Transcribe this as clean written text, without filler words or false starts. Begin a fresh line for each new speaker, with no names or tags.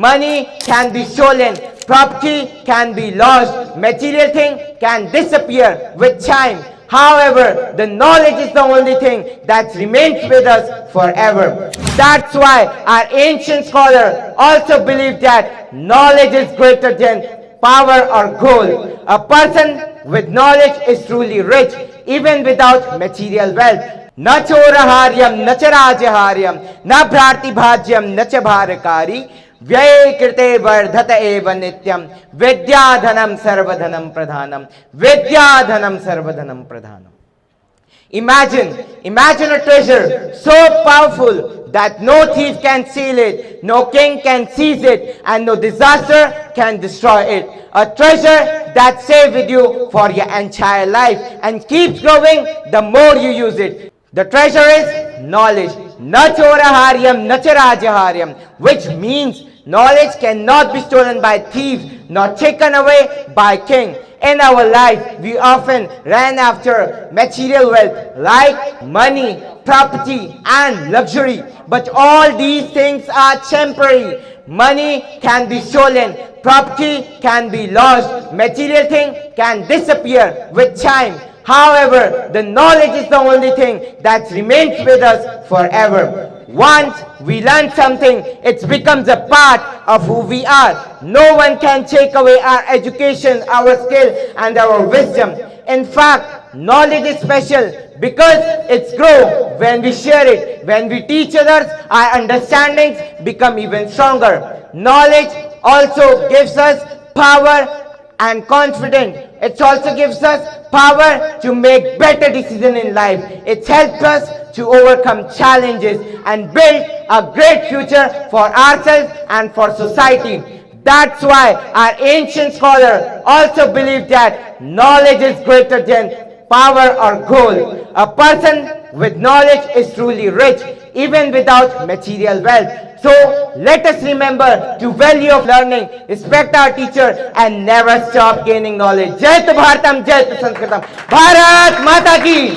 money can be stolen, property can be lost, material thing can disappear with time. However, the knowledge is the only thing that remains with us forever. That's why our ancient scholar also believed that knowledge is greater than power or gold. A person with knowledge is truly rich, even without material wealth. न चोरहार्यम न च राजहार्यम न भ्रातिभाज्यम न च भारकारी व्यये कृते वर्धत एव नित्यम विद्याधनम सर्वधनम प्रधानम विद्याधनम सर्वधनम प्रधानम. Imagine a treasure so powerful that no thief can steal it, no king can seize it, and no disaster can destroy it. A treasure that stays with you for your entire life and keeps growing the more you use it. The treasure is knowledge. Na choraharyam, na charajaharyam, which means knowledge cannot be stolen by thieves, nor taken away by king. In our life, we often run after material wealth like money, property, and luxury. But all these things are temporary. Money can be stolen, property can be lost, material thing can disappear with time. However, the knowledge is the only thing that remains with us forever. Once we learn something, it becomes a part of who we are. No one can take away our education, our skill, and our wisdom. In fact, knowledge is special because it's grows when we share it. When we teach others, our understandings become even stronger. Knowledge also gives us power and confidence. It also gives us power to make better decisions in life. It helps us to overcome challenges and build a great future for ourselves and for society. That's why our ancient scholar also believed that knowledge is greater than power or gold. A person with knowledge is truly rich, even without material wealth. So let us remember the value of learning, respect our teacher, and never stop gaining knowledge. Jai Bharatam, Jai Sanskritam. Bharat Mata Ki.